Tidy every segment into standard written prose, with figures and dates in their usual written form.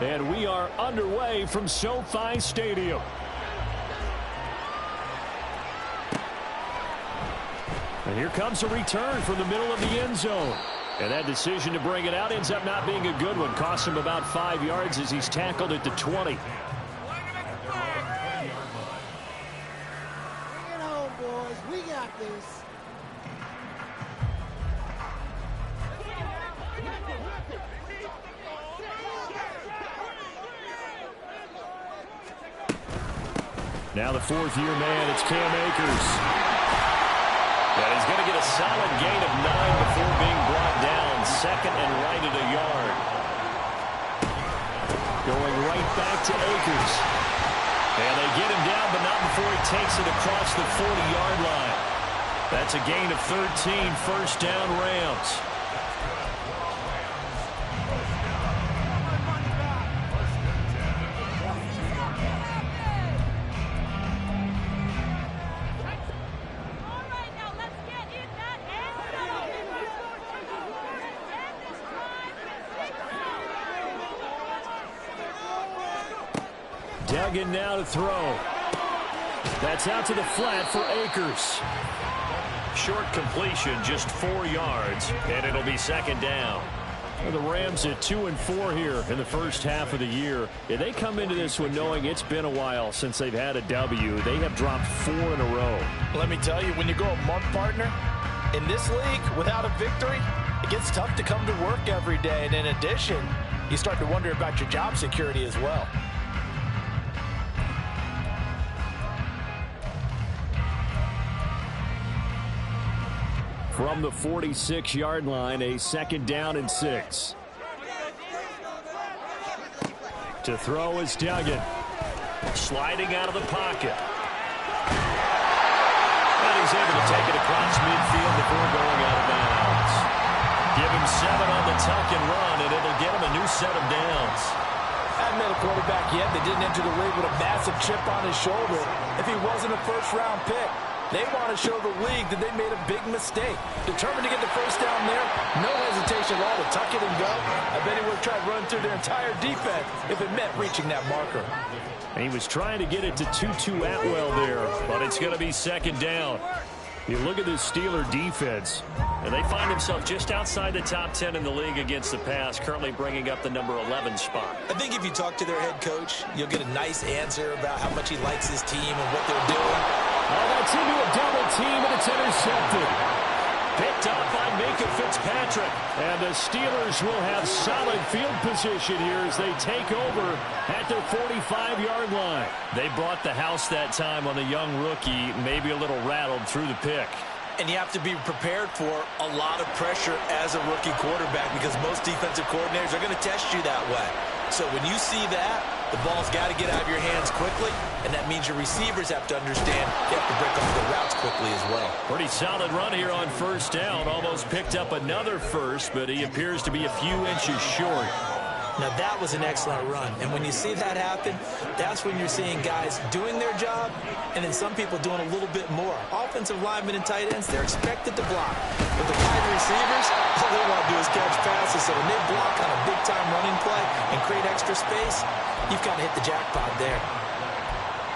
And we are underway from SoFi Stadium. And here comes a return from the middle of the end zone. And that decision to bring it out ends up not being a good one. Cost him about 5 yards as he's tackled at the 20. Bring it home, boys. We got this. Now the fourth-year man, it's Cam Akers. And he's going to get a solid gain of 9 before being brought down. Second and right at a yard. Going right back to Akers. And they get him down, but not before he takes it across the 40-yard line. That's a gain of 13, first down Rams. Duggan now to throw. That's out to the flat for Akers. Short completion, just 4 yards, and it'll be second down. Well, the Rams at 2-4 here in the first half of the year. Yeah, they come into this one knowing it's been a while since they've had a W. They have dropped 4 in a row. Let me tell you, when you go a month, partner, in this league without a victory, it gets tough to come to work every day. And in addition, you start to wonder about your job security as well. From the 46-yard line, a second down and 6. To throw is Duggan. Sliding out of the pocket. And he's able to take it across midfield before going out of bounds. Give him 7 on the tuck and run, and it'll get him a new set of downs. Haven't met a quarterback yet that didn't enter the league with a massive chip on his shoulder if he wasn't a first-round pick. They want to show the league that they made a big mistake. Determined to get the first down there, no hesitation at all to tuck it and go. I bet he would have tried running through their entire defense if it meant reaching that marker. And he was trying to get it to Tutu Atwell there, but it's going to be second down. You look at this Steeler defense, and they find themselves just outside the top 10 in the league against the pass, currently bringing up the number 11 spot. I think if you talk to their head coach, you'll get a nice answer about how much he likes his team and what they're doing. Oh, that's into a double team, and it's intercepted. Picked up by Minkah Fitzpatrick. And the Steelers will have solid field position here as they take over at their 45-yard line. They brought the house that time on the young rookie, maybe a little rattled through the pick. And you have to be prepared for a lot of pressure as a rookie quarterback because most defensive coordinators are going to test you that way. So when you see that, the ball's got to get out of your hands quickly, and that means your receivers have to understand you have to break off the routes quickly as well. Pretty solid run here on first down. Almost picked up another first, but he appears to be a few inches short. Now, that was an excellent run. And when you see that happen, that's when you're seeing guys doing their job and then some people doing a little bit more. Offensive linemen and tight ends, they're expected to block. But the wide receivers, all they want to do is catch passes. So when they block on a big-time running play and create extra space, you've got to hit the jackpot there.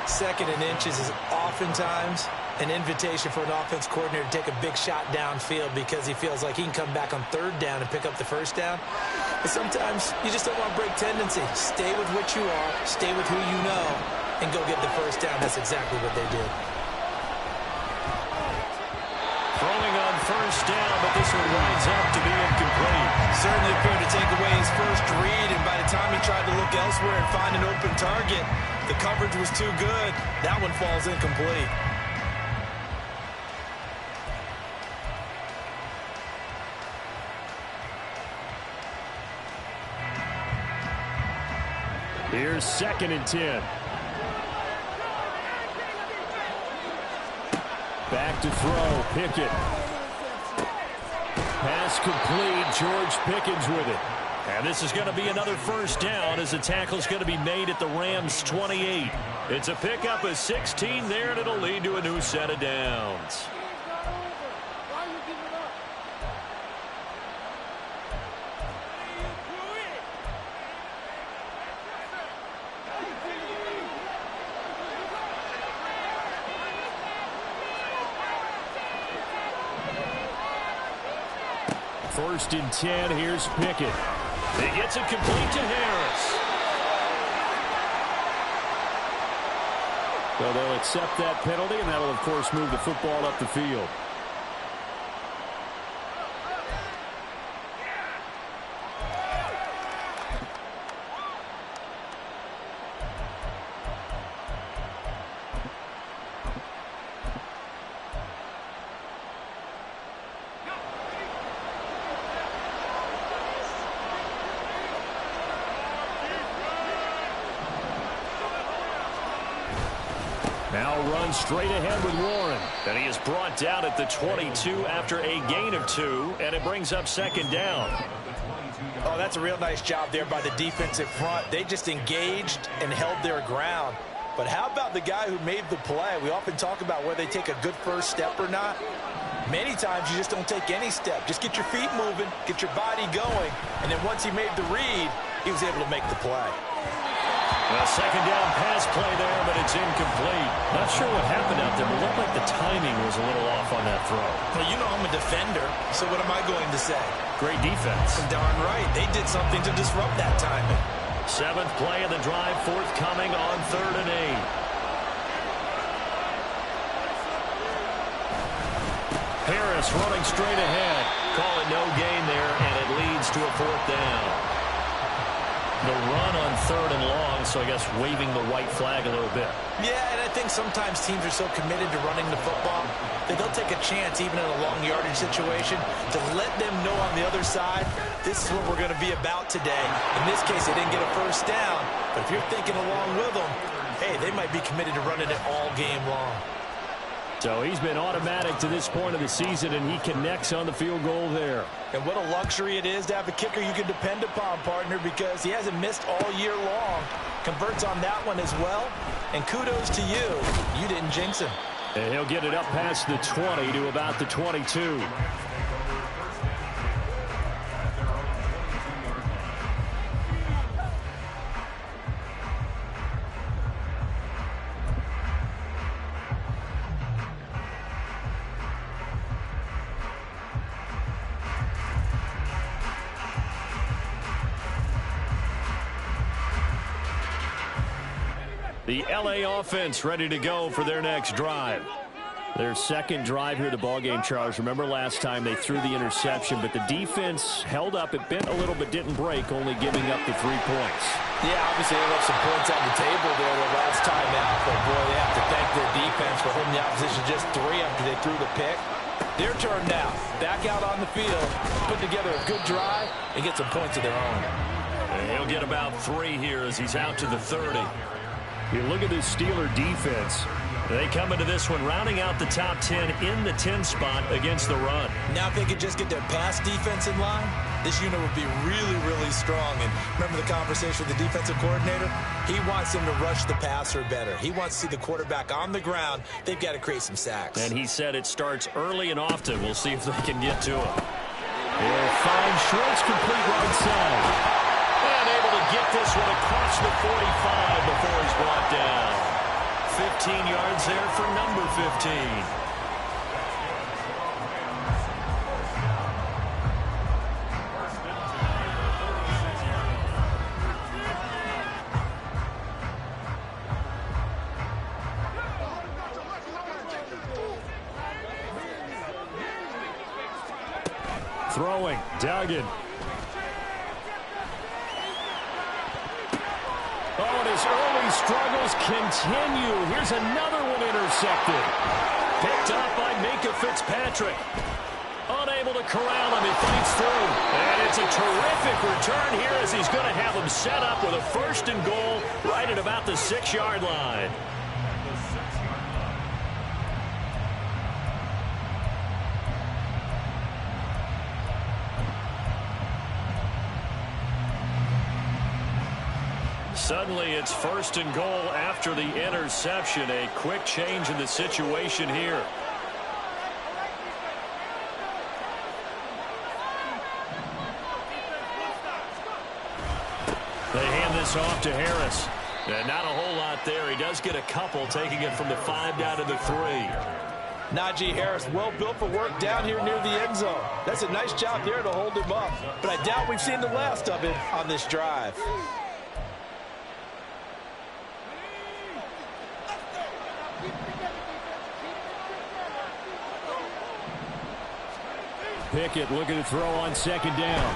Second and inches is oftentimes an invitation for an offense coordinator to take a big shot downfield because he feels like he can come back on third down and pick up the first down. But sometimes you just don't want to break tendency. Stay with what you are, stay with who you know, and go get the first down. That's exactly what they did. Throwing on first down, but this one winds up to be incomplete. Certainly appeared to take away his first read, and by the time he tried to look elsewhere and find an open target, the coverage was too good. That one falls incomplete. Here's second and 10. Back to throw, Pickett. Pass complete, George Pickens with it. And this is going to be another first down as the tackle's going to be made at the Rams' 28. It's a pickup of 16 there, and it'll lead to a new set of downs. 1st and 10. Here's Pickett. He gets it complete to Harris. So they'll accept that penalty, and that'll, of course, move the football up the field. Now runs straight ahead with Warren. And he is brought down at the 22 after a gain of 2, and it brings up 2nd down. Oh, that's a real nice job there by the defensive front. They just engaged and held their ground. But how about the guy who made the play? We often talk about whether they take a good first step or not. Many times you just don't take any step. Just get your feet moving, get your body going, and then once he made the read, he was able to make the play. A 2nd down pass play there, but it's incomplete. Not sure what happened out there, but it looked like the timing was a little off on that throw. Well, you know I'm a defender, so what am I going to say? Great defense. Darn right. They did something to disrupt that timing. 7th play of the drive, forthcoming on 3rd and 8. Harris running straight ahead. Call it no gain there, and it leads to a 4th down. The run on 3rd and long, so I guess waving the white flag a little bit. Yeah, and I think sometimes teams are so committed to running the football that they'll take a chance, even in a long yardage situation, to let them know on the other side, this is what we're going to be about today. In this case, they didn't get a 1st down, but if you're thinking along with them, hey, they might be committed to running it all game long. So he's been automatic to this point of the season, and he connects on the field goal there. And what a luxury it is to have a kicker you can depend upon, partner, because he hasn't missed all year long. Converts on that one as well. And kudos to you. You didn't jinx him. And he'll get it up past the 20 to about the 22. The LA offense ready to go for their next drive. Their 2nd drive here of the ballgame, Charles. Remember last time they threw the interception, but the defense held up. It bent a little but didn't break, only giving up the 3 points. Yeah, obviously they left some points on the table there the last time out. But, boy, they have to thank their defense for holding the opposition just 3 after they threw the pick. Their turn now. Back out on the field, put together a good drive, and get some points of their own. And he'll get about 3 here as he's out to the 30. You look at this Steeler defense. They come into this one rounding out the top 10 in the 10 spot against the run. Now if they could just get their pass defense in line, this unit would be really, really strong. And remember the conversation with the defensive coordinator? He wants them to rush the passer better. He wants to see the quarterback on the ground. They've got to create some sacks. And he said it starts early and often. We'll see if they can get to him. He'll find Schwartz complete right side. And able to get this one across the 45 before he's brought down. 15 yards there for number 15. Throwing, Duggan. Oh, and his early struggles continue. Here's another one intercepted. Picked up by Minkah Fitzpatrick. Unable to corral him. He fights through. And it's a terrific return here as he's going to have him set up with a 1st and goal right at about the 6-yard line. Suddenly it's 1st and goal after the interception. A quick change in the situation here. They hand this off to Harris. And not a whole lot there. He does get a couple, taking it from the 5 down to the 3. Najee Harris, well built for work down here near the end zone. That's a nice job there to hold him up. But I doubt we've seen the last of it on this drive. Pickett looking to throw on second down.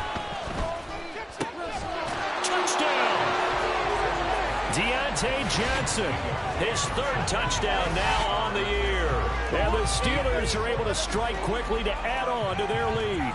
Touchdown! Deontay Johnson, his third touchdown now on the year. And the Steelers are able to strike quickly to add on to their lead.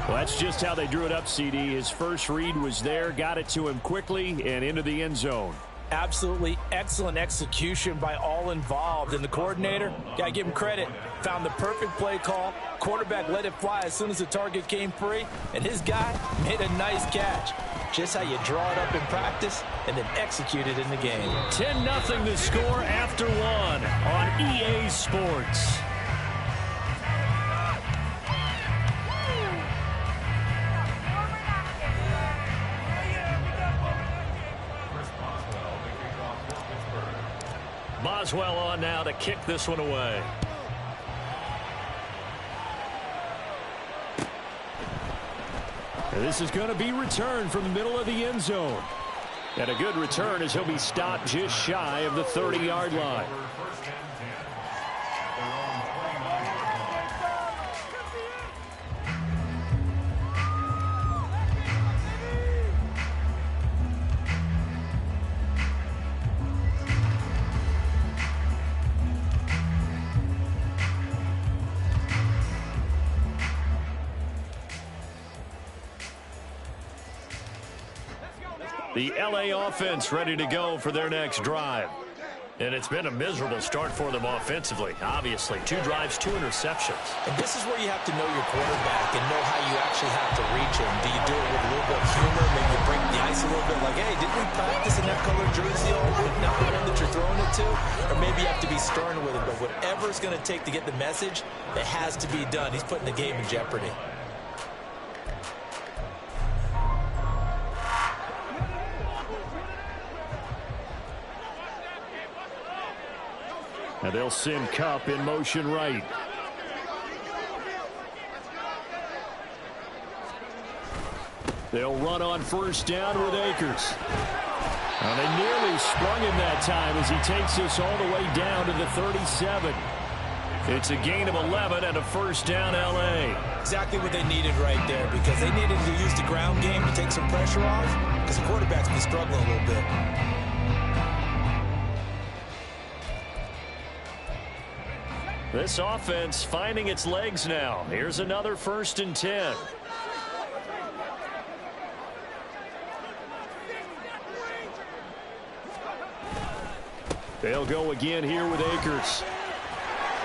Well, that's just how they drew it up, CD. His first read was there, got it to him quickly and into the end zone. Absolutely excellent execution by all involved. And the coordinator, gotta give him credit, found the perfect play call. Quarterback let it fly as soon as the target came free. And his guy made a nice catch. Just how you draw it up in practice and then execute it in the game. 10-0 the score after one on EA Sports. Boswell on now to kick this one away. And this is going to be returned from the middle of the end zone. And a good return as he'll be stopped just shy of the 30-yard line. The LA offense ready to go for their next drive. And it's been a miserable start for them offensively, obviously. 2 drives, 2 interceptions. And this is where you have to know your quarterback and know how you actually have to reach him. Do you do it with a little bit of humor? Maybe you break the ice a little bit like, hey, didn't we practice in that colored jersey all week? Not the one that you're throwing it to? Or maybe you have to be stern with him. But whatever it's going to take to get the message, it has to be done. He's putting the game in jeopardy. And they'll send Kupp in motion right. They'll run on first down with Akers. And they nearly sprung him that time as he takes us all the way down to the 37. It's a gain of 11 and a first down LA. Exactly what they needed right there, because they needed to use the ground game to take some pressure off, because the quarterback's been struggling a little bit. This offense finding its legs now. Here's another 1st and 10. They'll go again here with Akers.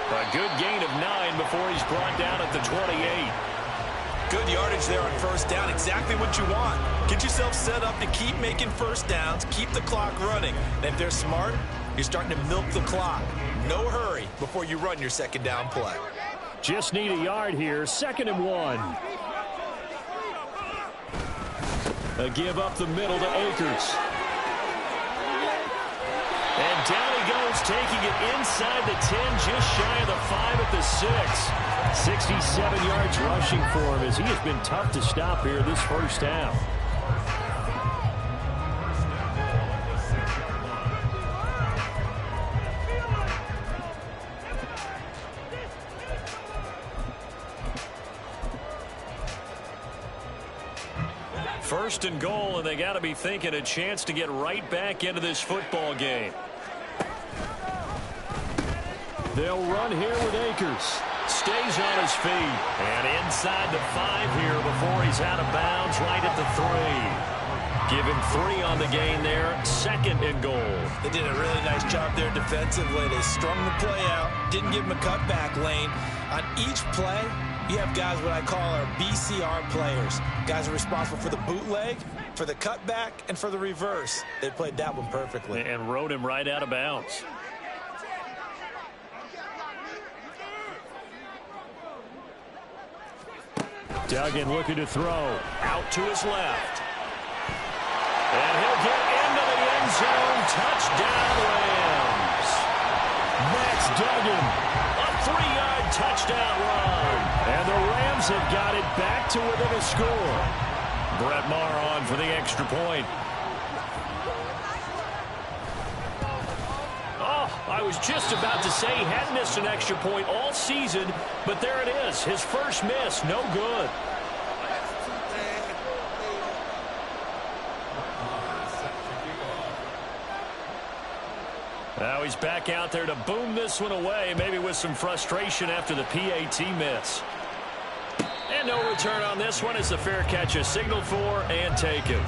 A good gain of 9 before he's brought down at the 28. Good yardage there on first down. Exactly what you want. Get yourself set up to keep making first downs, keep the clock running. And if they're smart, you're starting to milk the clock. No hurry before you run your second down play. Just need a yard here. 2nd and 1. A give up the middle to Akers. And down he goes, taking it inside the 10, just shy of the 5 at the 6. 67 yards rushing for him as he has been tough to stop here this first half. First and goal, and they got to be thinking a chance to get right back into this football game. They'll run here with Akers. Stays on his feet. And inside the 5 here before he's out of bounds right at the 3. Give him 3 on the gain there. 2nd and goal. They did a really nice job there defensively. They strung the play out. Didn't give him a cutback lane. On each play, you have guys what I call our BCR players. Guys are responsible for the bootleg, for the cutback, and for the reverse. They played that one perfectly. And rode him right out of bounds. Duggan looking to throw. Out to his left. And he'll get into the end zone. Touchdown, Rams. That's Duggan. A 3-yard touchdown run. And the Rams have got it back to within a score. Brett Maher on for the extra point. Oh, I was just about to say he hadn't missed an extra point all season, but there it is. His first miss, no good. Now he's back out there to boom this one away, maybe with some frustration after the PAT miss. And no return on this one as the fair catch is signaled for and taken.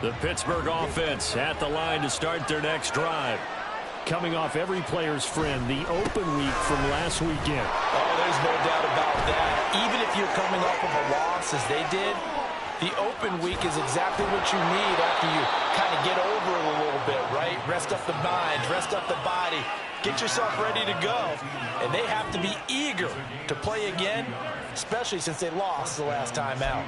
The Pittsburgh offense at the line to start their next drive. Coming off every player's friend, the open week from last weekend. Oh, there's no doubt about that. Even if you're coming off of a loss as they did, the open week is exactly what you need after you kind of get over it a little bit, right? Rest up the mind, rest up the body, get yourself ready to go. And they have to be eager to play again, especially since they lost the last time out.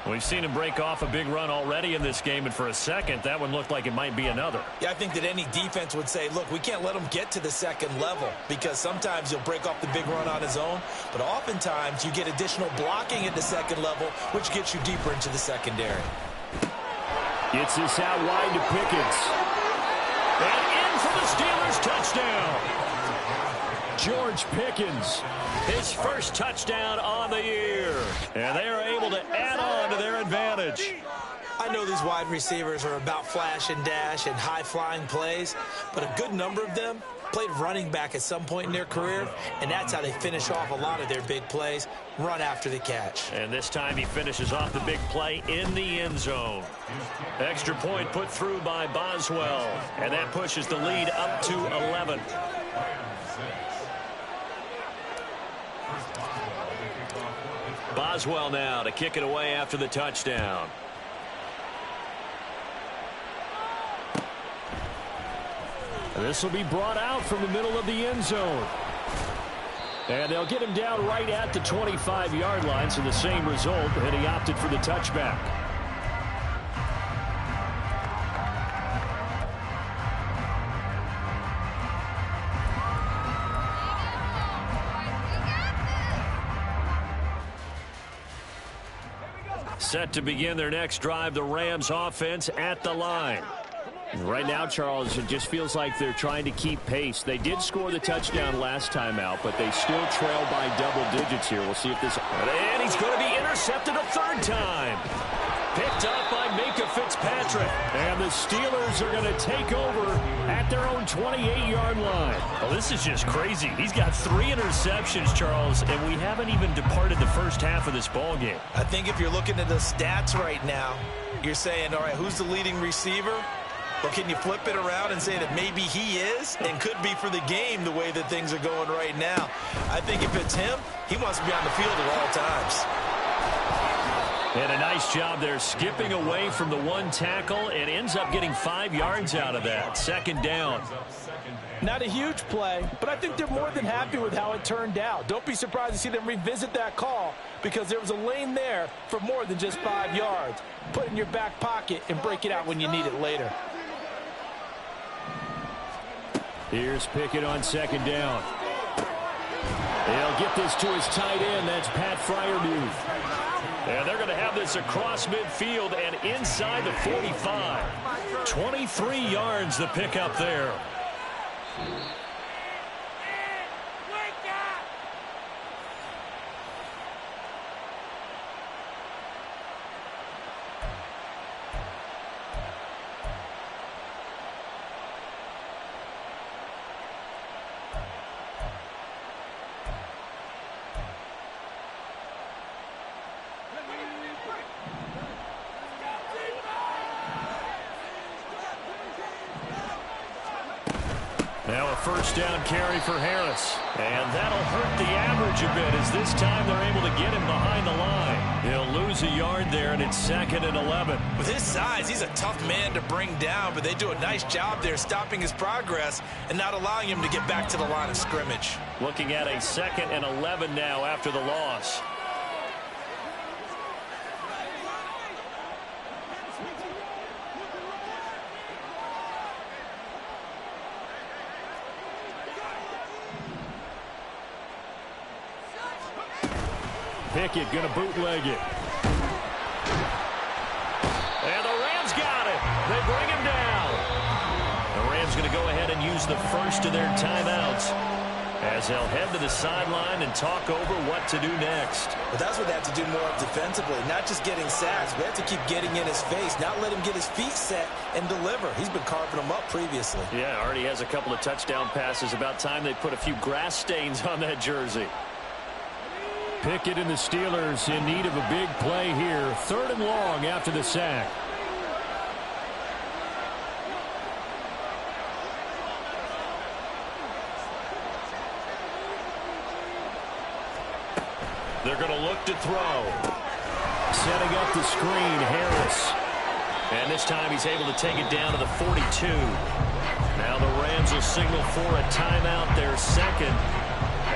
We've seen him break off a big run already in this game, and for a second, that one looked like it might be another. Yeah, I think that any defense would say, look, we can't let him get to the second level because sometimes he'll break off the big run on his own, but oftentimes you get additional blocking at the second level, which gets you deeper into the secondary. Gets this out wide to Pickens. And in for the Steelers touchdown. George Pickens, his first touchdown on the year. And they are able to add on to their advantage. I know these wide receivers are about flash and dash and high-flying plays, but a good number of them played running back at some point in their career, and that's how they finish off a lot of their big plays, run after the catch. And this time he finishes off the big play in the end zone. Extra point put through by Boswell, and that pushes the lead up to 11. Boswell now to kick it away after the touchdown. This will be brought out from the middle of the end zone. And they'll get him down right at the 25-yard line, so the same result, and he opted for the touchback. Set to begin their next drive, the Rams offense at the line. Right now, Charles, it just feels like they're trying to keep pace. They did score the touchdown last time out, but they still trail by double digits here. We'll see if this... And he's going to be intercepted a third time. Picked up by Minkah Fitzpatrick. And the Steelers are going to take over at their own 28-yard line. Oh, this is just crazy. He's got 3 interceptions, Charles, and we haven't even departed the first half of this ballgame. I think if you're looking at the stats right now, you're saying, all right, who's the leading receiver? Well, can you flip it around and say that maybe he is and could be for the game the way that things are going right now? I think if it's him, he wants to be on the field at all times. And a nice job there skipping away from the one tackle and ends up getting 5 yards out of that. Second down. Not a huge play, but I think they're more than happy with how it turned out. Don't be surprised to see them revisit that call because there was a lane there for more than just 5 yards. Put it in your back pocket and break it out when you need it later. Here's Pickett on second down. He'll get this to his tight end. That's Pat Freiermuth. And they're going to have this across midfield and inside the 45. 23 yards the pickup there. Now a first down carry for Harris. And that'll hurt the average a bit as this time they're able to get him behind the line. He'll lose a yard there, and it's 2nd and 11. With his size, he's a tough man to bring down, but they do a nice job there stopping his progress and not allowing him to get back to the line of scrimmage. Looking at a 2nd and 11 now after the loss. Pickett going to bootleg it. And the Rams got it. They bring him down. The Rams going to go ahead and use the first of their timeouts as they'll head to the sideline and talk over what to do next. But that's what they have to do more of defensively, not just getting sacks. We have to keep getting in his face, not let him get his feet set and deliver. He's been carving them up previously. Yeah, already has a couple of touchdown passes. About time they put a few grass stains on that jersey. Pickett and the Steelers in need of a big play here. 3rd and long after the sack. They're going to look to throw. Setting up the screen, Harris. And this time he's able to take it down to the 42. Now the Rams will signal for a timeout, their 2nd.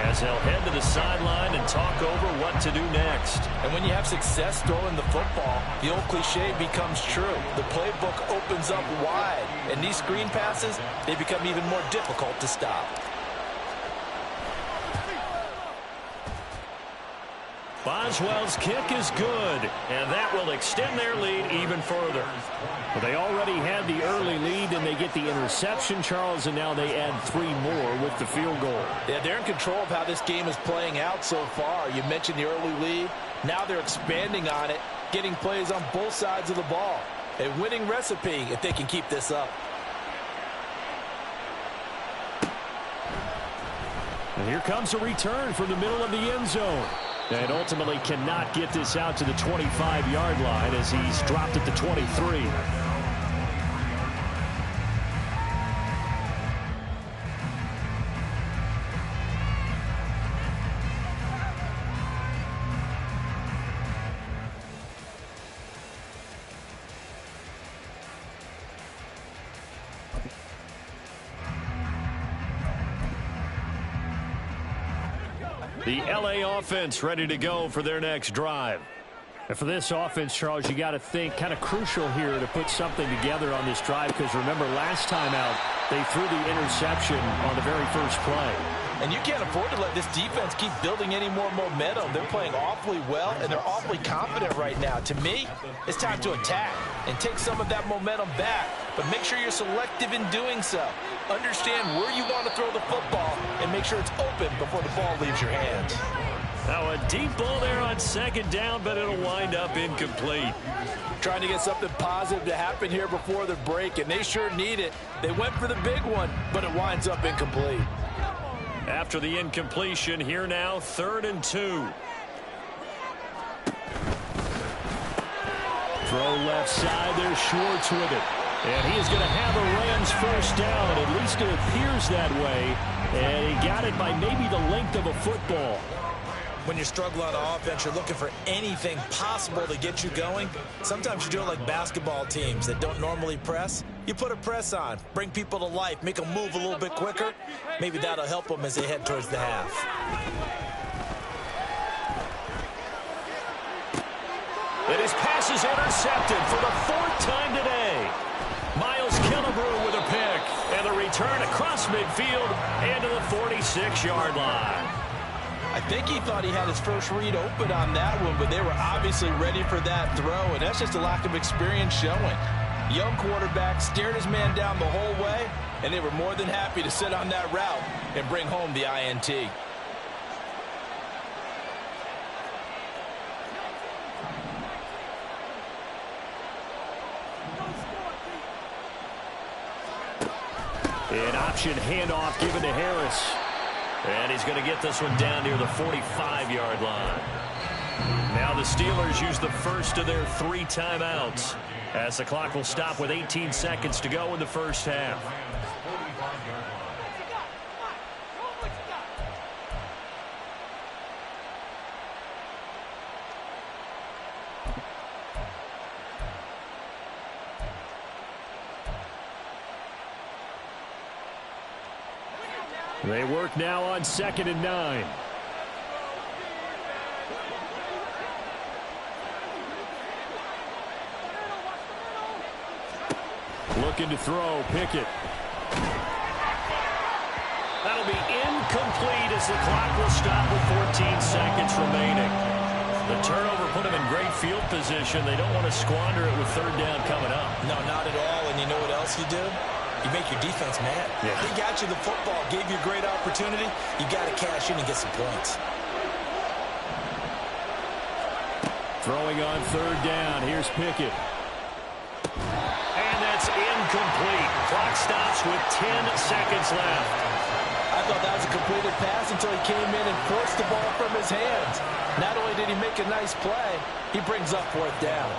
As they'll head to the sideline and talk over what to do next. And when you have success throwing the football, the old cliche becomes true. The playbook opens up wide, and these screen passes, they become even more difficult to stop. Boswell's kick is good, and that will extend their lead even further. But they already had the early lead, and they get the interception, Charles, and now they add 3 more with the field goal. Yeah, they're in control of how this game is playing out so far. You mentioned the early lead. Now they're expanding on it, getting plays on both sides of the ball. A winning recipe if they can keep this up. And here comes a return from the middle of the end zone. And ultimately cannot get this out to the 25-yard line as he's dropped at the 23. The LA offense ready to go for their next drive. And for this offense, Charles, you got to think kind of crucial here to put something together on this drive because remember last time out they threw the interception on the very first play. And you can't afford to let this defense keep building any more momentum. They're playing awfully well, and they're awfully confident right now. To me, it's time to attack and take some of that momentum back, but make sure you're selective in doing so. Understand where you want to throw the football and make sure it's open before the ball leaves your hands. Now a deep ball there on 2nd down, but it'll wind up incomplete. Trying to get something positive to happen here before the break, and they sure need it. They went for the big one, but it winds up incomplete. After the incompletion, here now, 3rd and 2. Throw left side, there's Schwartz with it. And he is going to have a Rams first down. At least it appears that way. And he got it by maybe the length of a football. When you're struggling on offense, you're looking for anything possible to get you going. Sometimes you do it like basketball teams that don't normally press. You put a press on, bring people to life, make them move a little bit quicker. Maybe that'll help them as they head towards the half. And his pass is intercepted for the 4th time today. Miles Killebrew with a pick. And the return across midfield and to the 46-yard line. I think he thought he had his first read open on that one, but they were obviously ready for that throw, and that's just a lack of experience showing. Young quarterback stared his man down the whole way, and they were more than happy to sit on that route and bring home the INT. An option handoff given to Harris. And he's going to get this one down near the 45-yard line. Now the Steelers use the first of their 3 timeouts as the clock will stop with 18 seconds to go in the first half. They work now on 2nd and 9. Looking to throw, Pickett. That'll be incomplete as the clock will stop with 14 seconds remaining. The turnover put them in great field position. They don't want to squander it with 3rd down coming up. No, not at all. And you know what else you do? You make your defense mad. Yeah. They got you the football, gave you a great opportunity. You got to cash in and get some points. Throwing on 3rd down. Here's Pickett. And that's incomplete. Clock stops with 10 seconds left. I thought that was a completed pass until he came in and forced the ball from his hands. Not only did he make a nice play, he brings up 4th down.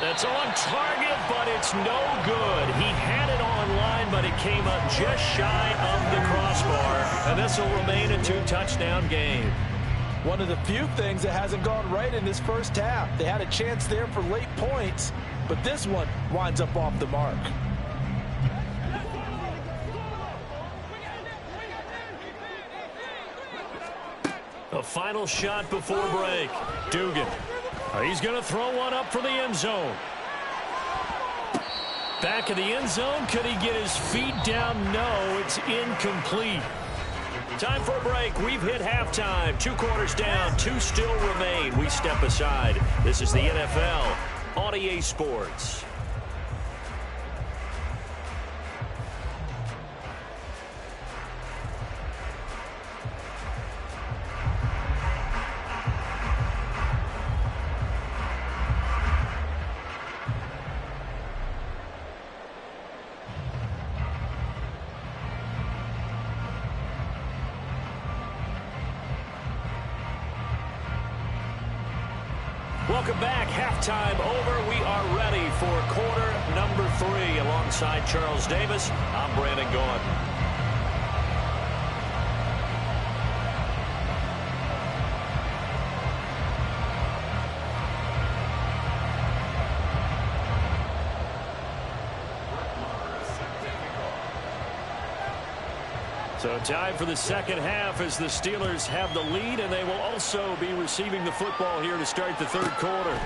That's on target, but it's no good. He had it on line, but it came up just shy of the crossbar. And this will remain a 2-touchdown game. One of the few things that hasn't gone right in this first half. They had a chance there for late points, but this one winds up off the mark. A final shot before break. Dugan. He's going to throw one up for the end zone. Back of the end zone. Could he get his feet down? No, it's incomplete. Time for a break. We've hit halftime. 2 quarters down. 2 still remain. We step aside. This is the NFL on EA Sports. Welcome back. Halftime over. We are ready for quarter number 3. Alongside Charles Davis, I'm Brandon Gaudin. So time for the second half as the Steelers have the lead, and they will also be receiving the football here to start the 3rd quarter.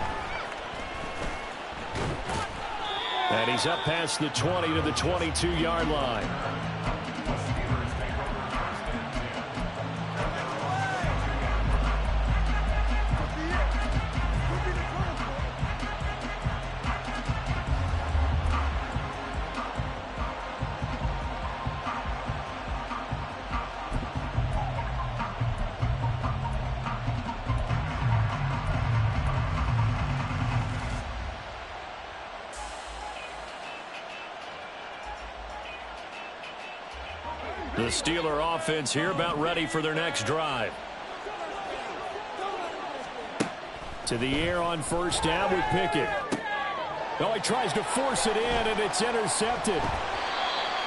And he's up past the 20 to the 22-yard line. The Steeler offense here about ready for their next drive. To the air on 1st down with Pickett. Oh, he tries to force it in, and it's intercepted.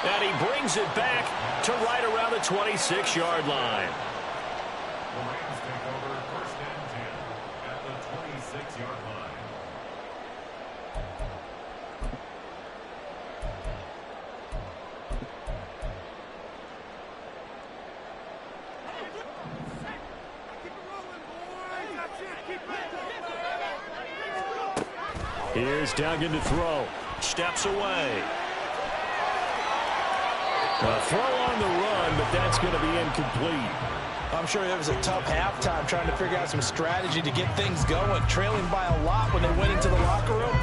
And he brings it back to right around the 26-yard line. The Rams take over 1st and 10 at the 26-yard line. Here's Duggan to throw. Steps away. A throw on the run, but that's going to be incomplete. I'm sure it was a tough halftime trying to figure out some strategy to get things going, trailing by a lot when they went into the locker room.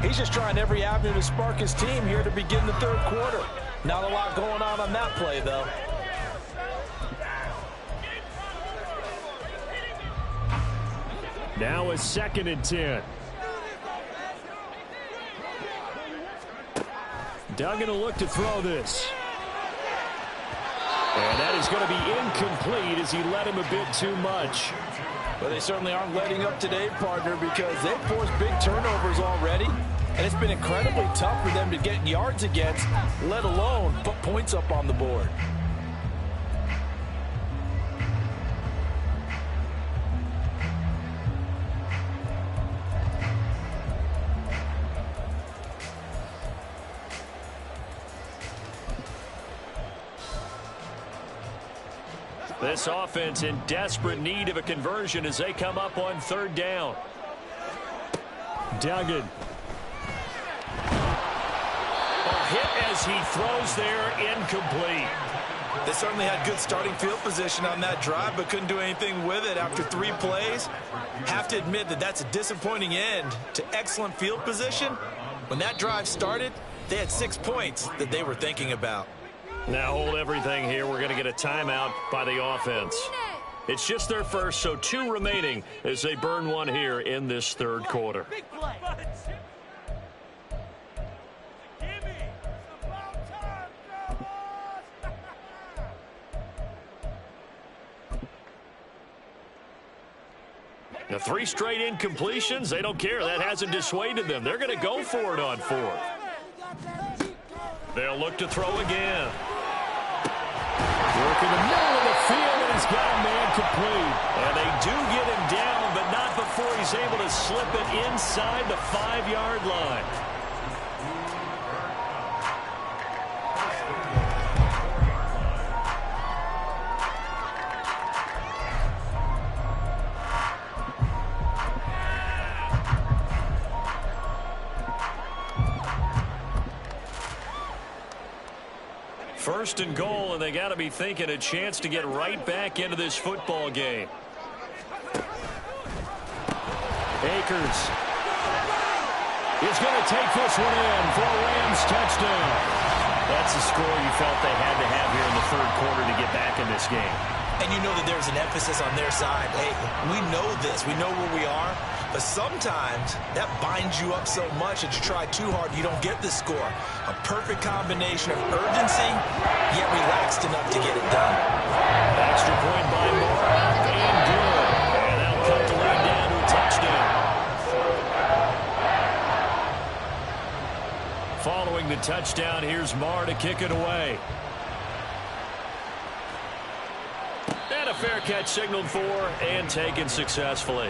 He's just trying every avenue to spark his team here to begin the 3rd quarter. Not a lot going on that play, though. Now a 2nd and 10. Duggan will look to throw this. And that is going to be incomplete as he let him a bit too much. But they certainly aren't letting up today, partner, because they've forced big turnovers already. And it's been incredibly tough for them to get yards against, let alone put points up on the board. This offense in desperate need of a conversion as they come up on third down. Duggan. A hit as he throws there, incomplete. They certainly had good starting field position on that drive, but couldn't do anything with it after 3 plays. Have to admit that that's a disappointing end to excellent field position. When that drive started, they had 6 points that they were thinking about. Now hold everything here. We're going to get a timeout by the offense. It's just their first, so 2 remaining as they burn one here in this third quarter. Now 3 straight incompletions. They don't care. That hasn't dissuaded them. They're going to go for it on 4th. They'll look to throw again. Work in the middle of the field, and he's got a man complete. And they do get him down, but not before he's able to slip it inside the 5-yard line. First and goal, and they got to be thinking a chance to get right back into this football game. Akers is going to take this one in for a Rams touchdown. That's the score you felt they had to have here in the third quarter to get back in this game. And you know that there's an emphasis on their side. Hey, we know this. We know where we are. But sometimes that binds you up so much that you try too hard, you don't get the score. A perfect combination of urgency, yet relaxed enough to get it done. Extra point by Moore, and good. And that'll cut the lead down to a touchdown. Following the touchdown, here's Marr to kick it away. And a fair catch signaled for and taken successfully.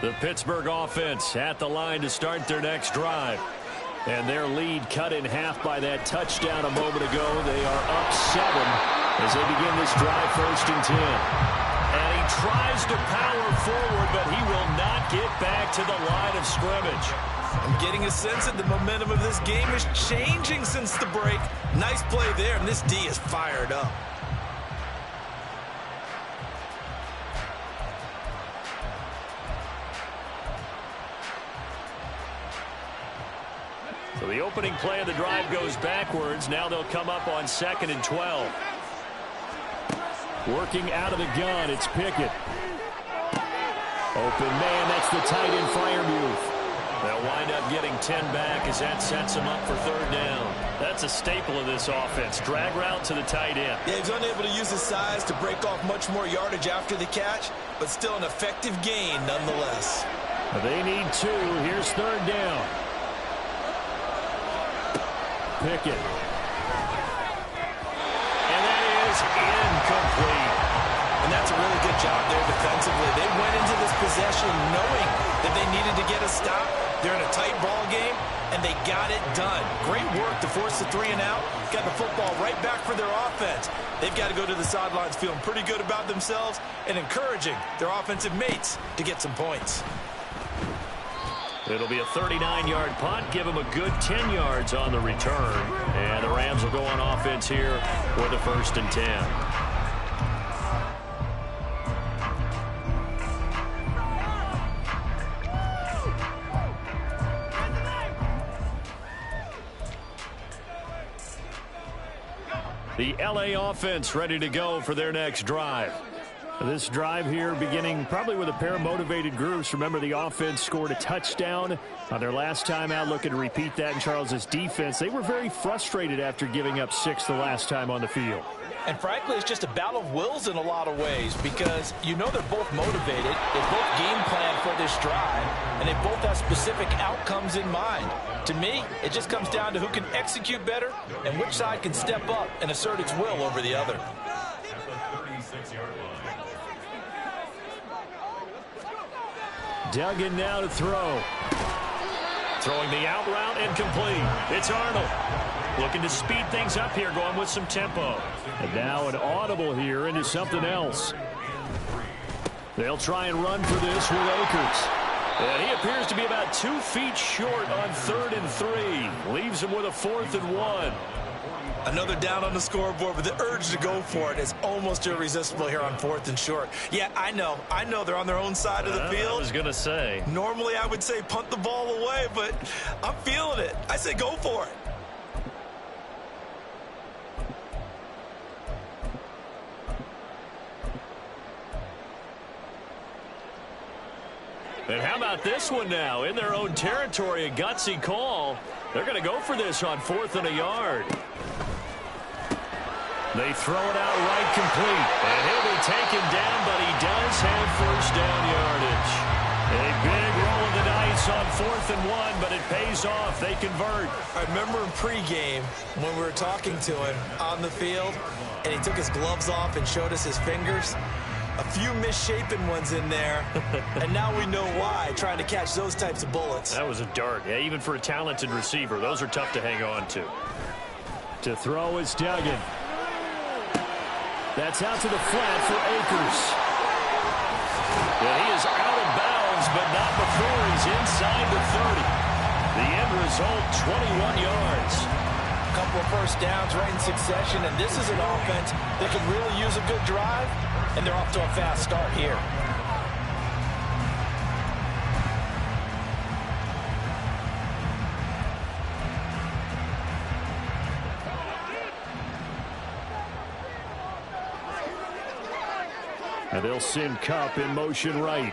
The Pittsburgh offense at the line to start their next drive. And their lead cut in half by that touchdown a moment ago. They are up 7 as they begin this drive, 1st and 10. And he tries to power forward, but he will not get back to the line of scrimmage. I'm getting a sense that the momentum of this game is changing since the break. Nice play there, and this D is fired up. So the opening play of the drive goes backwards. Now they'll come up on 2nd and 12. Working out of the gun, it's Pickett. Open man, that's the tight end Freiermuth. They'll wind up getting 10 back as that sets them up for 3rd down. That's a staple of this offense. Drag route to the tight end. Yeah, he's unable to use his size to break off much more yardage after the catch, but still an effective gain nonetheless. They need 2. Here's 3rd down. Pickett. And that is incomplete. And that's a really good job there defensively. They went into this possession knowing that they needed to get a stop. They're in a tight ball game, and they got it done. Great work to force the 3 and out. Got the football right back for their offense. They've got to go to the sidelines feeling pretty good about themselves and encouraging their offensive mates to get some points. It'll be a 39-yard punt. Give them a good 10 yards on the return. And the Rams will go on offense here for the 1st and 10. The LA offense ready to go for their next drive. This drive here beginning probably with a pair of motivated groups. Remember, the offense scored a touchdown on their last time out. Looking to repeat that in Charles's defense. They were very frustrated after giving up 6 the last time on the field. And frankly, it's just a battle of wills in a lot of ways because you know they're both motivated. They both game plan for this drive, and they both have specific outcomes in mind. To me, it just comes down to who can execute better and which side can step up and assert its will over the other. At the 36-yard line. Duggan now to throw. Throwing the out route and complete. It's Arnold. Looking to speed things up here, going with some tempo. And now an audible here into something else. They'll try and run for this with Akers. And he appears to be about 2 feet short on 3rd and 3. Leaves him with a 4th and 1. Another down on the scoreboard, but the urge to go for it is almost irresistible here on 4th and short. Yeah, I know they're on their own side of the field. I was going to say. Normally I would say punt the ball away, but I'm feeling it. I say go for it. And how about this one now? In their own territory, a gutsy call. They're going to go for this on 4th and a yard. They throw it out right complete. And he'll be taken down, but he does have 1st down yardage. A big roll of the dice on 4th and 1, but it pays off. They convert. I remember in pregame when we were talking to him on the field, and he took his gloves off and showed us his fingers. A few misshapen ones in there, and now we know why, trying to catch those types of bullets. That was a dart. Yeah, even for a talented receiver, those are tough to hang on to. To throw is Duggan. That's out to the flat for Akers. Yeah, he is out of bounds, but not before he's inside the 30. The end result, 21 yards. A couple of 1st downs right in succession, and this is an offense that can really use a good drive. And they're off to a fast start here. And they'll send Kupp in motion right.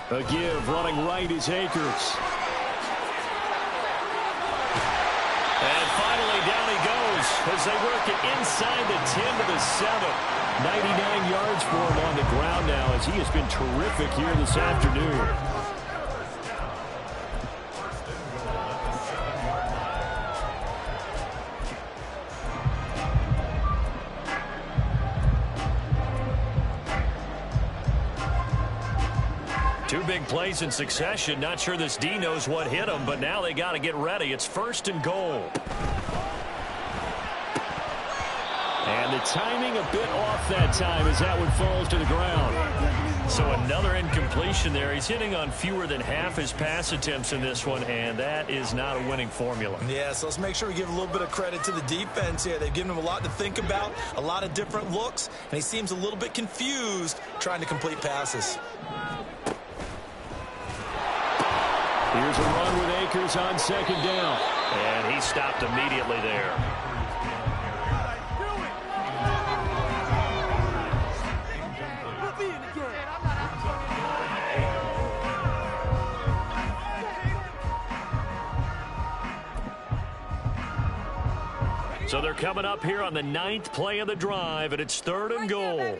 A give running right is Akers. And finally down he goes as they work it inside the 10 to the 7. 99 yards for him on the ground now as he has been terrific here this afternoon. Two big plays in succession. Not sure this D knows what hit him, but now they got to get ready. It's 1st and goal. And the timing a bit off that time as that one falls to the ground. So another incompletion there. He's hitting on fewer than half his pass attempts in this one, and that is not a winning formula. Yeah, so let's make sure we give a little bit of credit to the defense here. They've given him a lot to think about, a lot of different looks, and he seems a little bit confused trying to complete passes. Here's a run with Akers on 2nd down. And he stopped immediately there. So they're coming up here on the 9th play of the drive, and it's 3rd and goal.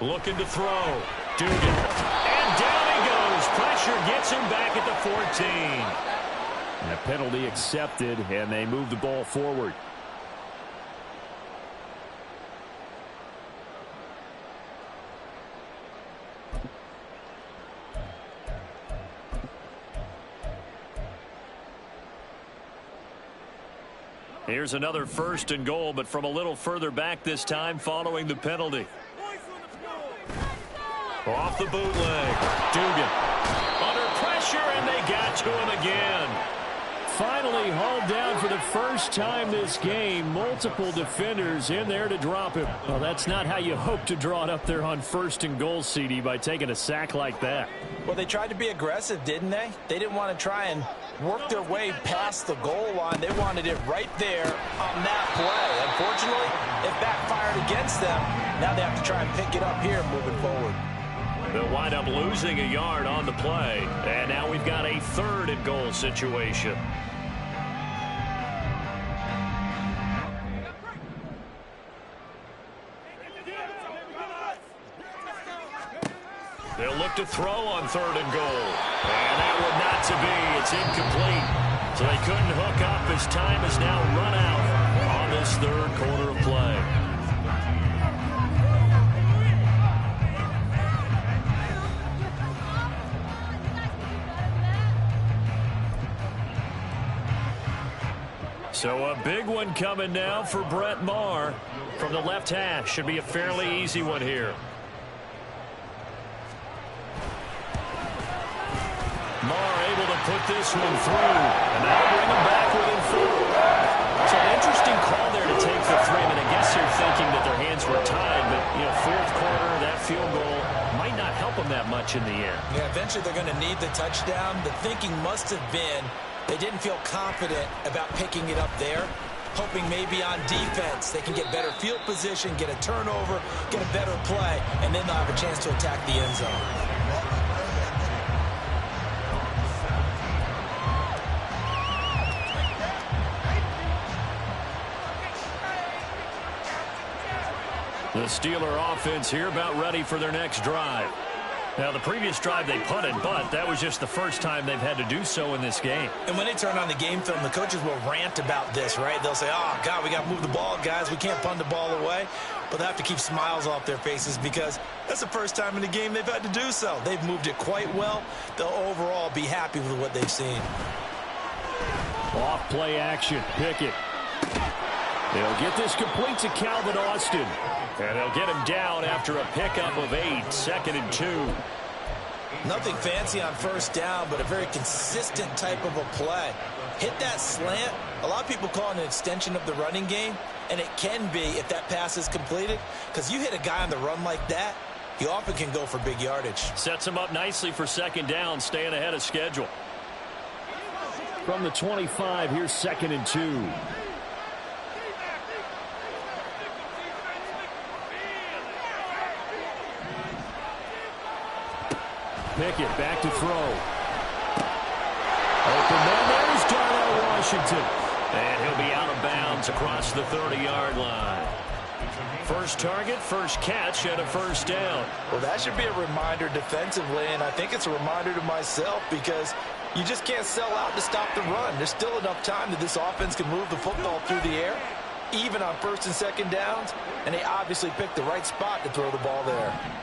Looking to throw. Dugan. And down he goes. Pressure gets him back at the 14. And a penalty accepted, and they move the ball forward. Here's another 1st and goal, but from a little further back this time following the penalty. Off the bootleg. Dugan under pressure, and they got to him again. Finally hauled down for the first time this game. Multiple defenders in there to drop him. Well, that's not how you hope to draw it up there on 1st and goal, CD, by taking a sack like that. Well, they tried to be aggressive, didn't they? They didn't want to try and work their way past the goal line. They wanted it right there on that play. Unfortunately, it backfired against them. Now they have to try and pick it up here moving forward. They'll wind up losing a yard on the play. And now we've got a 3rd and goal situation. They'll look to throw on 3rd and goal. And that one not to be. It's incomplete. So they couldn't hook up as time has now run out on this 3rd quarter of play. So a big one coming now for Brett Maher from the left hash. Should be a fairly easy one here. Maher able to put this one through, and that'll bring him back within 4. So an interesting call there to take the 3. I mean, I guess you're thinking that their hands were tied, but, 4th quarter, that field goal might not help them that much in the end. Yeah, eventually they're going to need the touchdown. The thinking must have been they didn't feel confident about picking it up there, hoping maybe on defense they can get better field position, get a turnover, get a better play, and then they'll have a chance to attack the end zone. The Steeler offense here about ready for their next drive. Now, the previous drive they punted, but that was just the first time they've had to do so in this game. And when they turn on the game film, the coaches will rant about this, right? They'll say, oh, God, we got to move the ball, guys. We can't punt the ball away. But they have to keep smiles off their faces because that's the first time in the game they've had to do so. They've moved it quite well. They'll overall be happy with what they've seen. Off play action. Pickett. They'll get this complete to Calvin Austin. And they'll get him down after a pickup of 8, 2nd and 2. Nothing fancy on 1st down, but a very consistent type of a play. Hit that slant. A lot of people call it an extension of the running game, and it can be if that pass is completed, because you hit a guy on the run like that, he often can go for big yardage. Sets him up nicely for 2nd down, staying ahead of schedule. From the 25, here's 2nd and 2. Pickett back to throw. Open man, there's Darnell Washington. And he'll be out of bounds across the 30-yard line. First target, first catch, and a 1st down. Well, that should be a reminder defensively, and I think it's a reminder to myself because you just can't sell out to stop the run. There's still enough time that this offense can move the football through the air, even on 1st and 2nd downs, and they obviously picked the right spot to throw the ball there.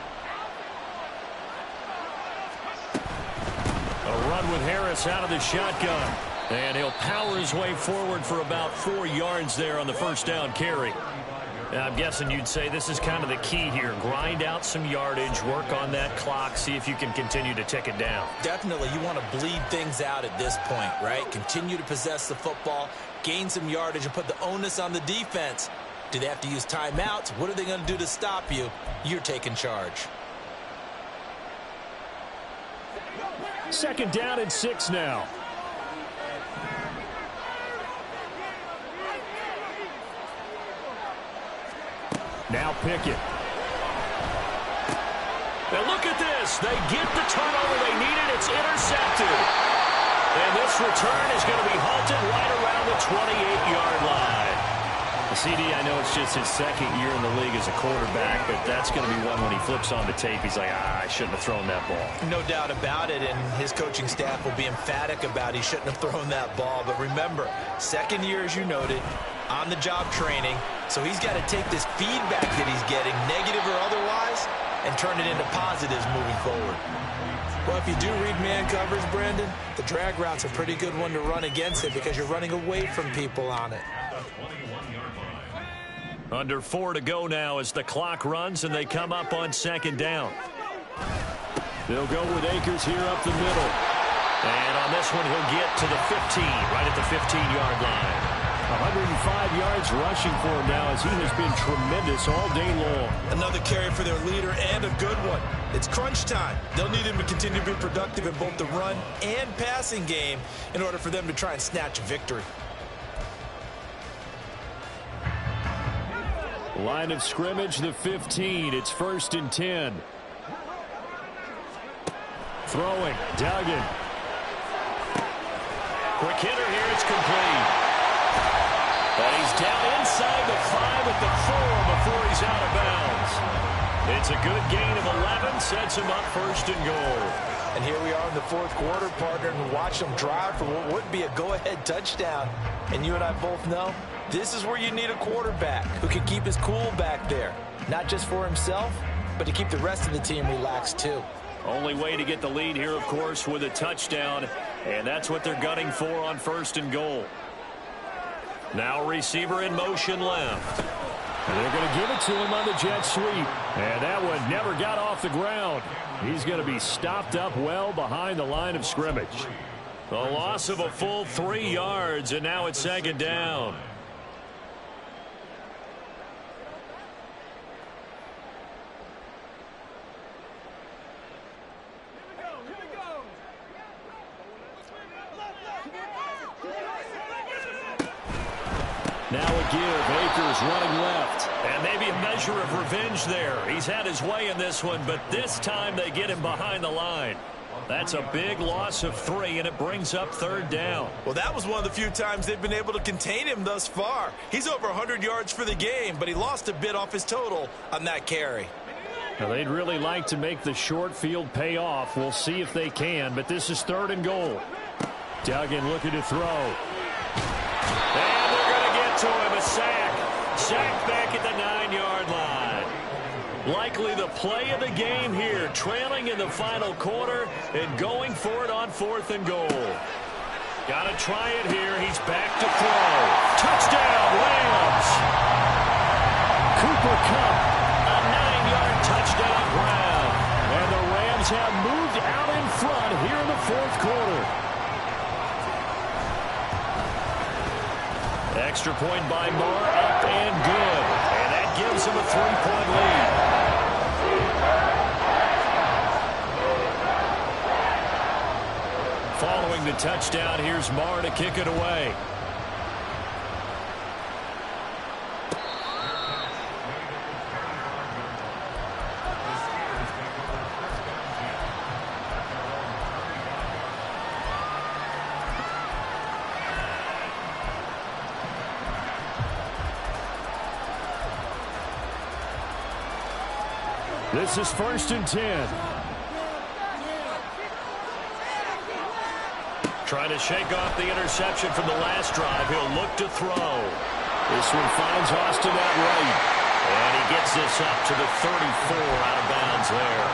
A run with Harris out of the shotgun. And he'll power his way forward for about 4 yards there on the 1st down carry. Now, I'm guessing you'd say this is kind of the key here. Grind out some yardage, work on that clock, see if you can continue to tick it down. Definitely, you want to bleed things out at this point, right? Continue to possess the football, gain some yardage, and put the onus on the defense. Do they have to use timeouts? What are they going to do to stop you? You're taking charge. 2nd down and 6 now. Now Pickett. Now look at this. They get the turnover they needed. It's intercepted. And this return is going to be halted right around the 28-yard line. CD, I know it's just his second year in the league as a quarterback, but that's going to be one when he flips on the tape, he's like, I shouldn't have thrown that ball. No doubt about it, and his coaching staff will be emphatic about he shouldn't have thrown that ball. But remember, second year, as you noted, on-the-job training, so he's got to take this feedback that he's getting, negative or otherwise, and turn it into positives moving forward. Well, if you do read man coverage, Brandon, the drag route's a pretty good one to run against it because you're running away from people on it. Under 4 to go now as the clock runs and they come up on second down. They'll go with Akers here up the middle. And on this one, he'll get to the 15, right at the 15-yard line. 105 yards rushing for him now as he has been tremendous all day long. Another carry for their leader and a good one. It's crunch time. They'll need him to continue to be productive in both the run and passing game in order for them to try and snatch a victory. Line of scrimmage, the 15. It's 1st and 10. Throwing, Duggan. Quick hitter here, it's complete. And he's down inside the 5 at the 4 before he's out of bounds. It's a good gain of 11, sets him up 1st and goal. And here we are in the 4th quarter, partner, and watch them drive for what would be a go-ahead touchdown. And you and I both know this is where you need a quarterback who can keep his cool back there, not just for himself, but to keep the rest of the team relaxed too. Only way to get the lead here, of course, with a touchdown, and that's what they're gunning for on 1st and goal. Now receiver in motion left. And they're going to give it to him on the jet sweep. And that one never got off the ground. He's going to be stopped up well behind the line of scrimmage. A loss of a full 3 yards, and now it's 2nd down. Now a give. Akers running left. And maybe a measure of revenge there. He's had his way in this one, but this time they get him behind the line. That's a big loss of 3, and it brings up 3rd down. Well, that was one of the few times they've been able to contain him thus far. He's over 100 yards for the game, but he lost a bit off his total on that carry. Now, they'd really like to make the short field pay off. We'll see if they can, but this is 3rd and goal. Duggan looking to throw. And they're going to get to him. A sack. Sack back at the 9-yard line. Likely the play of the game here. Trailing in the final quarter and going for it on 4th and goal. Got to try it here. He's back to throw. Touchdown, Rams. Cooper Kupp, a 9-yard touchdown grab. And the Rams have moved out in front here in the 4th quarter. Extra point by Moore, up and good. And that gives him a 3-point lead. Following the touchdown, here's Moore to kick it away. This is 1st and 10. Trying to shake off the interception from the last drive. He'll look to throw. This one finds Austin at right. And he gets this up to the 34 out of bounds there.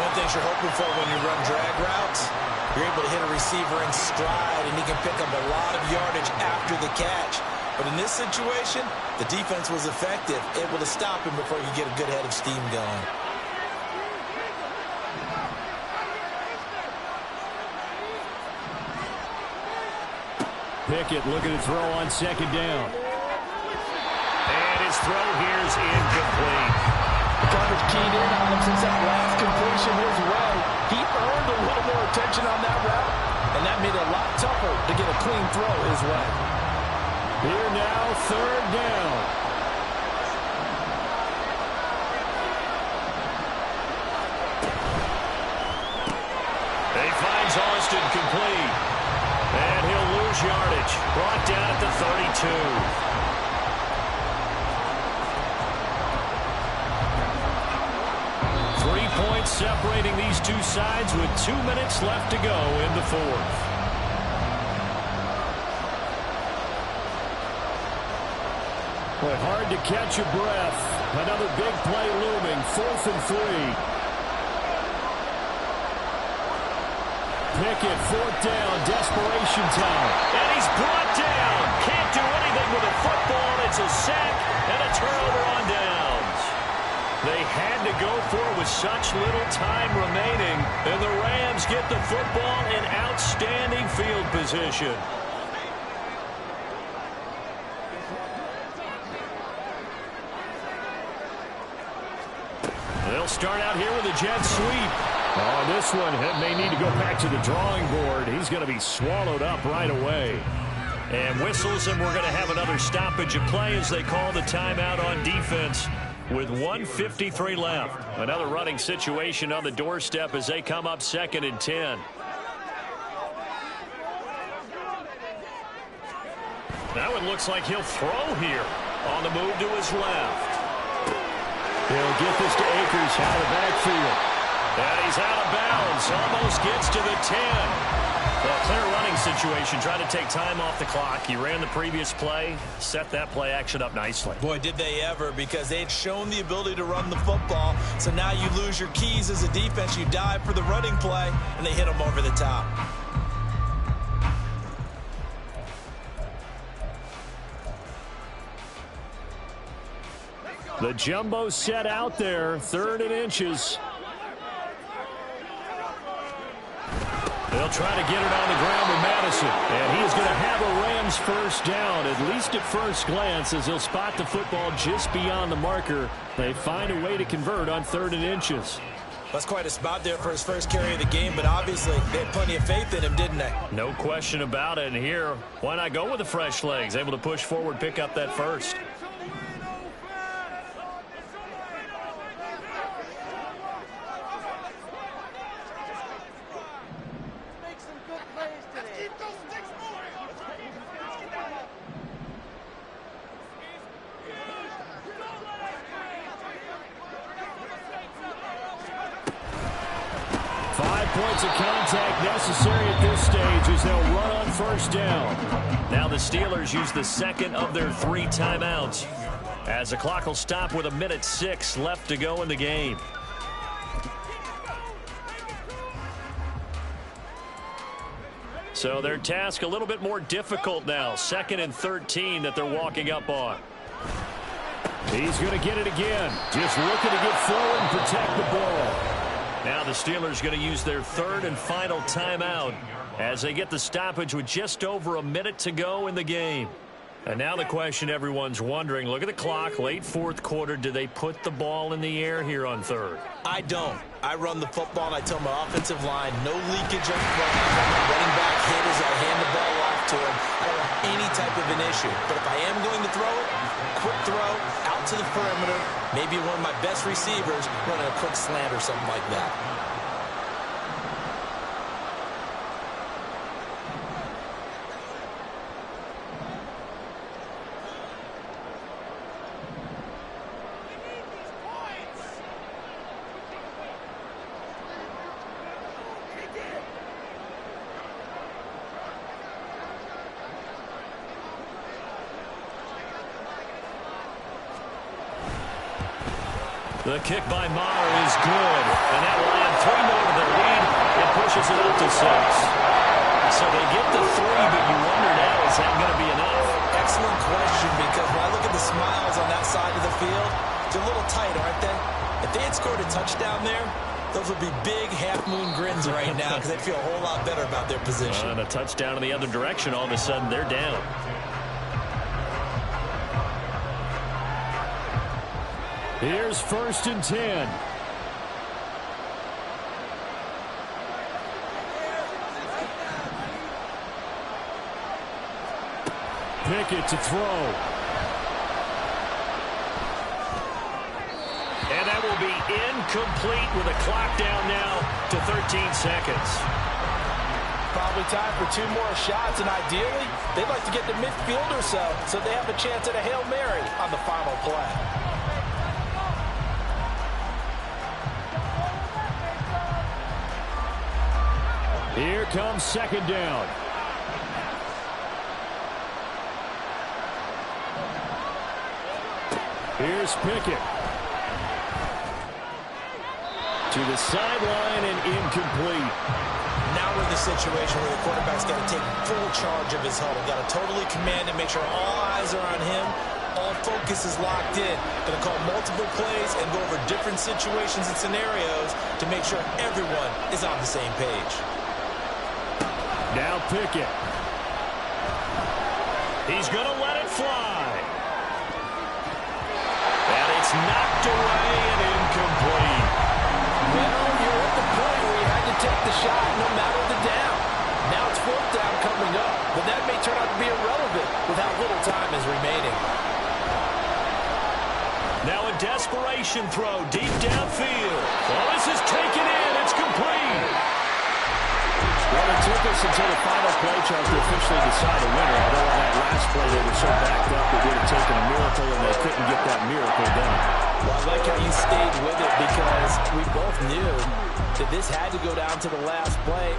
One thing you're hoping for when you run drag routes, you're able to hit a receiver in stride, and he can pick up a lot of yardage after the catch. But in this situation, the defense was effective, able to stop him before you get a good head of steam going. Pickett looking to throw on 2nd down. And his throw here is incomplete. The coverage keyed in on him since that last completion his way. He earned a little more attention on that route, and that made it a lot tougher to get a clean throw his way. Here now, 3rd down. He finds Austin complete. And he'll lose yardage. Brought down at the 32. points separating these two sides with 2 minutes left to go in the fourth. But hard to catch a breath. Another big play looming. 4th and 3. Pickett, 4th down, desperation time. And he's brought down. Can't do anything with a football. It's a sack and a turnover on downs. They had to go for it with such little time remaining. And the Rams get the football in outstanding field position. They'll start out here with a jet sweep. Oh, this one may need to go back to the drawing board. He's going to be swallowed up right away. And whistles, and we're going to have another stoppage of play as they call the timeout on defense with 1:53 left. Another running situation on the doorstep as they come up 2nd and 10. Now it looks like he'll throw here on the move to his left. He'll get this to Akers out of the backfield. And he's out of bounds. Almost gets to the 10. Well, clear running situation. Trying to take time off the clock. He ran the previous play. Set that play action up nicely. Boy, did they ever, because they had shown the ability to run the football. So now you lose your keys as a defense. You dive for the running play, and they hit him over the top. The jumbo set out there. 3rd and inches. They'll try to get it on the ground with Madison. And he is going to have a Rams first down, at least at first glance, as he'll spot the football just beyond the marker. They find a way to convert on 3rd and inches. That's quite a spot there for his first carry of the game, but obviously they had plenty of faith in him, didn't they? No question about it. And here, why not go with the fresh legs? Able to push forward, pick up that first. Points of contact necessary at this stage as they'll run on first down. Now the Steelers use the second of their 3 timeouts as the clock will stop with 1:06 left to go in the game. So their task a little bit more difficult now. 2nd and 13 that they're walking up on. He's going to get it again. Just looking to get forward and protect the ball. Now the Steelers going to use their 3rd and final timeout as they get the stoppage with just over 1 minute to go in the game. And now the question everyone's wondering, look at the clock, late 4th quarter, do they put the ball in the air here on 3rd? I don't. I run the football and I tell my offensive line, no leakage up front. Running back hit as I hand the ball off to him. I don't have any type of an issue. But if I am going to throw it, quick throw, out to the perimeter, maybe one of my best receivers running a quick slant or something like that. The kick by Maher is good, and that will add 3 more to their lead and pushes it up to 6. So they get the 3, but you wonder now, is that going to be enough? Excellent question, because when I look at the smiles on that side of the field, they're a little tight, aren't they? If they had scored a touchdown there, those would be big half-moon grins right now because they'd feel a whole lot better about their position. And a touchdown in the other direction, all of a sudden they're down. Here's 1st and 10. Pickett to throw. And that will be incomplete with a clock down now to 13 seconds. Probably time for 2 more shots, and ideally, they'd like to get to midfield or so they have a chance at a Hail Mary on the final play. Here comes second down. Here's Pickett. To the sideline and incomplete. Now we're in the situation where the quarterback's got to take full charge of his huddle. Got to totally command it, make sure all eyes are on him. All focus is locked in. Going to call multiple plays and go over different situations and scenarios to make sure everyone is on the same page. Now Pickett. He's going to let it fly. And it's knocked away and incomplete. Well, you're at the point where you had to take the shot no matter the down. Now it's fourth down coming up, but that may turn out to be irrelevant with how little time is remaining. Now a desperation throw deep downfield. Well, this is taken in. It's complete. Well, it took us until the final play, Charles, to officially decide a winner. Although on that last play they were so backed up it would have taken a miracle, and they couldn't get that miracle done. Well, I like how you stayed with it because we both knew that this had to go down to the last play.